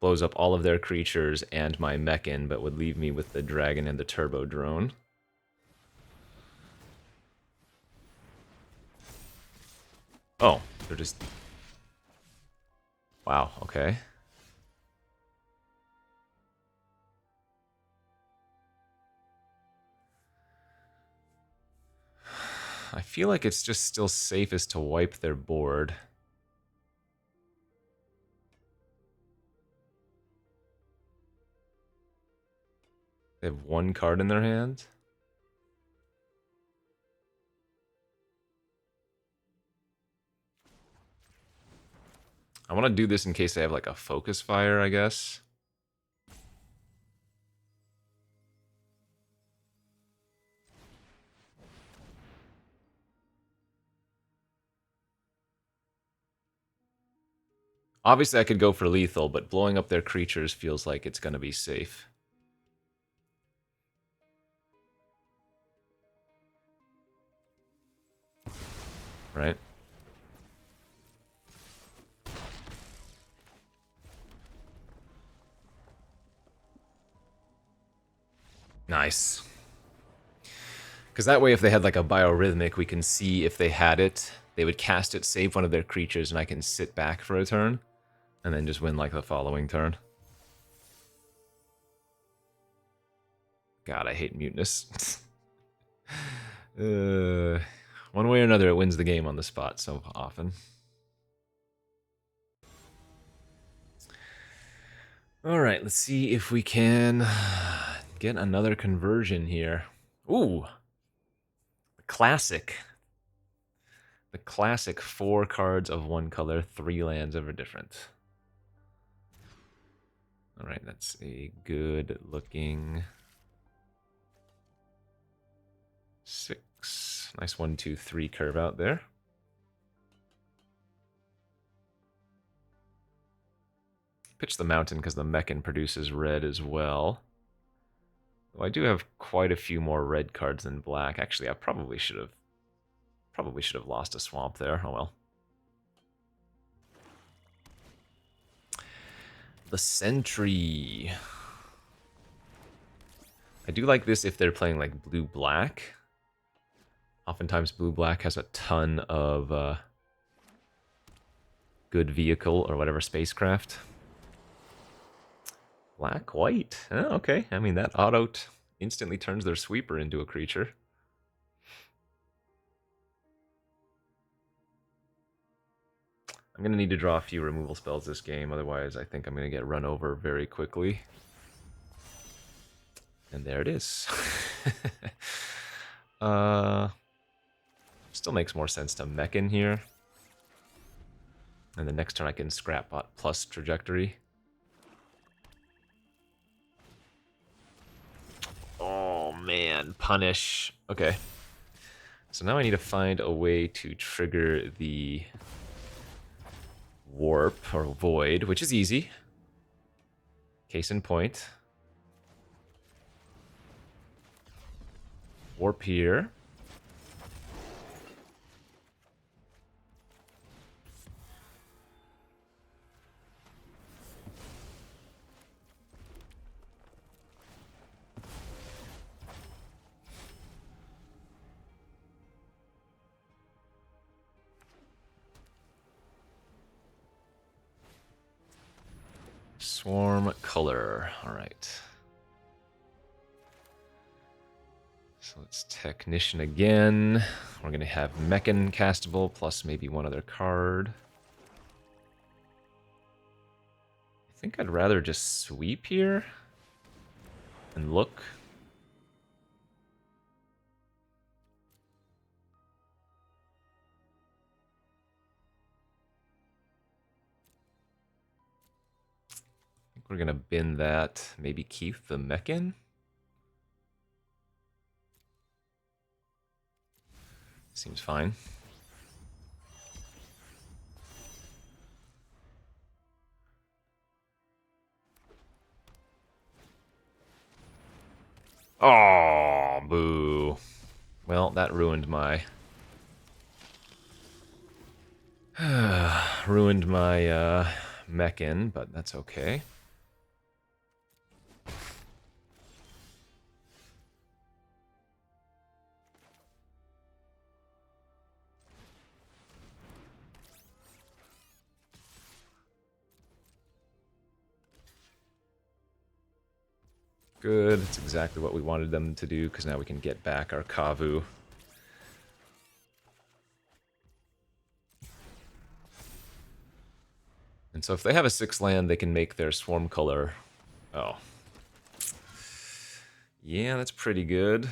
blows up all of their creatures and my Mechan, but would leave me with the dragon and the turbo drone. Oh, they're just... Wow, okay. I feel like it's just still safest to wipe their board. They have 1 card in their hand. I want to do this in case they have like a focus fire, I guess. Obviously I could go for lethal, but blowing up their creatures feels like it's going to be safe. Right? Nice. Because that way, if they had like a biorhythmic, we can see if they had it. They would cast it, save one of their creatures, and I can sit back for a turn. And then just win like the following turn. God, I hate Mutinous. One way or another, it wins the game on the spot so often. Alright, let's see if we can get another conversion here. Ooh! Classic. The classic 4 cards of 1 color, 3 lands ever different. Alright, that's a good looking 6. Nice 1, 2, 3 curve out there. Pitch the mountain because the Mechan produces red as well. Well, I do have quite a few more red cards than black. Actually, I probably should have lost a swamp there. Oh well. The Sentry. I do like this if they're playing like blue-black. Oftentimes blue-black has a ton of good vehicle or whatever spacecraft. Black-white. Oh, okay. I mean, that auto instantly turns their sweeper into a creature. I'm going to need to draw a few removal spells this game, otherwise I think I'm going to get run over very quickly. And there it is. Still makes more sense to mech in here. And the next turn I can scrap bot plus trajectory. Oh man, punish. Okay. So now I need to find a way to trigger the warp or void, which is easy. Case in point. Warp here. Swarm color. All right. So let's Technician again. We're going to have Mechan castable plus maybe one other card. I think I'd rather just sweep here and look. I think we're going to bin that. Maybe keep the Mechan. Seems fine. Oh, boo. Well, that ruined my... ruined my Mechan, but that's okay. Good, that's exactly what we wanted them to do, because now we can get back our Kavu. And so if they have a 6 land, they can make their swarm color. Oh. Yeah, that's pretty good.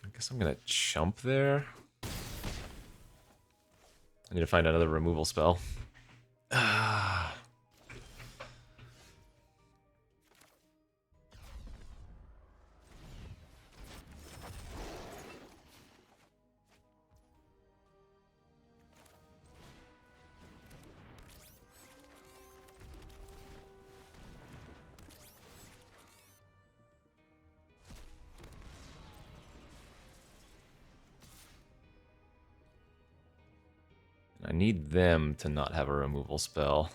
I guess I'm gonna chump there. I need to find another removal spell. I need them to not have a removal spell.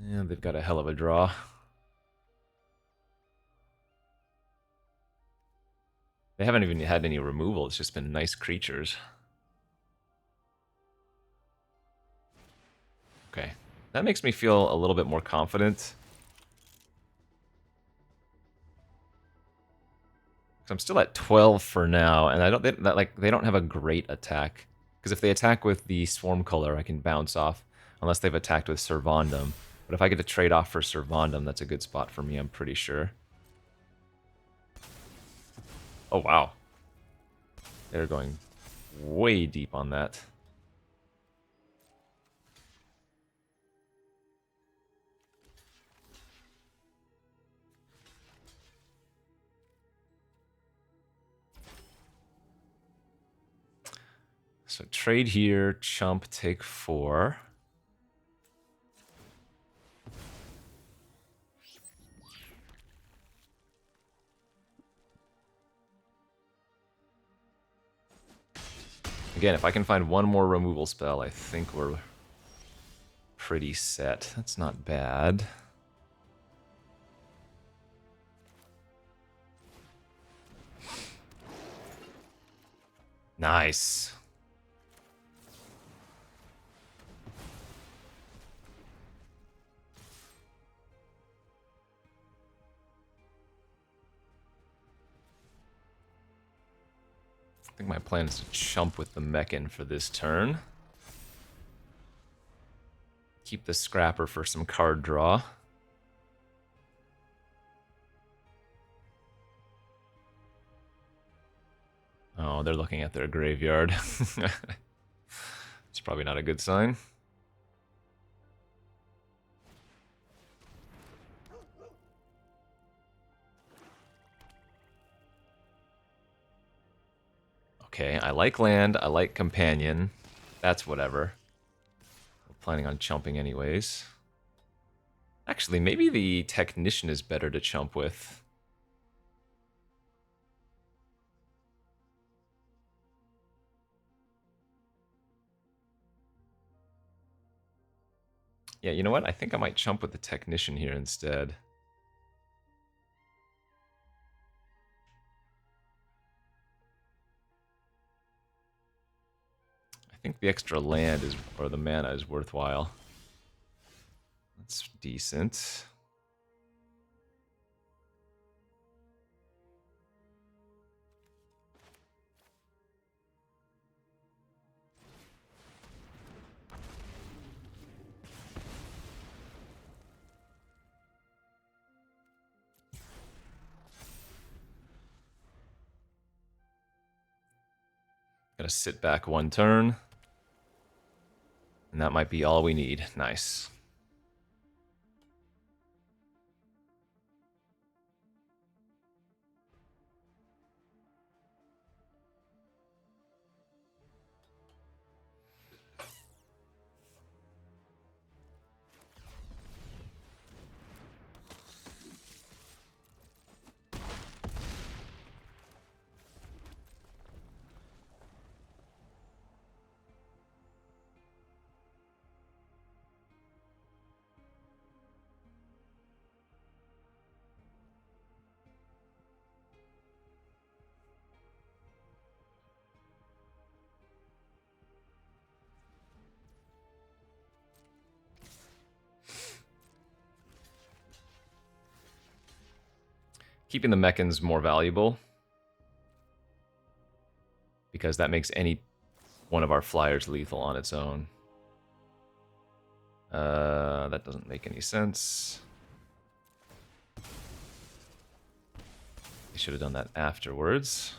Yeah, they've got a hell of a draw. They haven't even had any removal, it's just been nice creatures. Okay, that makes me feel a little bit more confident. So I'm still at 12 for now, and I don't they don't have a great attack. Because if they attack with the Swarm Color, I can bounce off, unless they've attacked with Servandum. But if I get to trade off for Servandum, that's a good spot for me, I'm pretty sure. Oh, wow. They're going way deep on that. So trade here, chump, take 4. Again, if I can find one more removal spell, I think we're pretty set. That's not bad. Nice. I think my plan is to chump with the Mechan for this turn. Keep the Scrapper for some card draw. Oh, they're looking at their graveyard. It's probably not a good sign. Okay, I like land, I like companion. That's whatever. We're planning on chumping anyways. Actually, maybe the Technician is better to chump with. Yeah, you know what? I think I might chump with the Technician here instead. I think the extra land is, or the mana is worthwhile. That's decent. Gotta sit back one turn. And that might be all we need. Nice. Keeping the Mechans more valuable, because that makes any one of our flyers lethal on its own. That doesn't make any sense. I should have done that afterwards.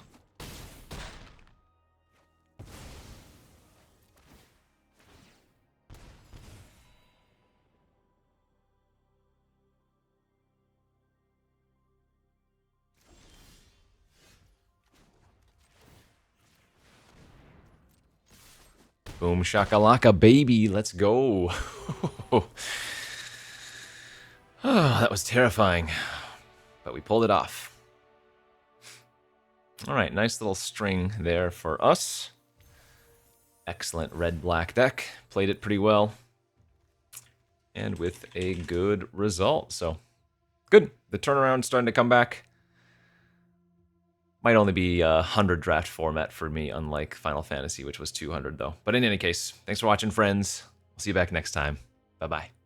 Boom shakalaka, baby. Let's go. Oh, that was terrifying. But we pulled it off. Alright, nice little string there for us. Excellent red-black deck. Played it pretty well. And with a good result. So, good. The turnaround's starting to come back. Might only be a 100 draft format for me, unlike Final Fantasy, which was 200 though. But in any case, thanks for watching, friends. I'll see you back next time. Bye-bye.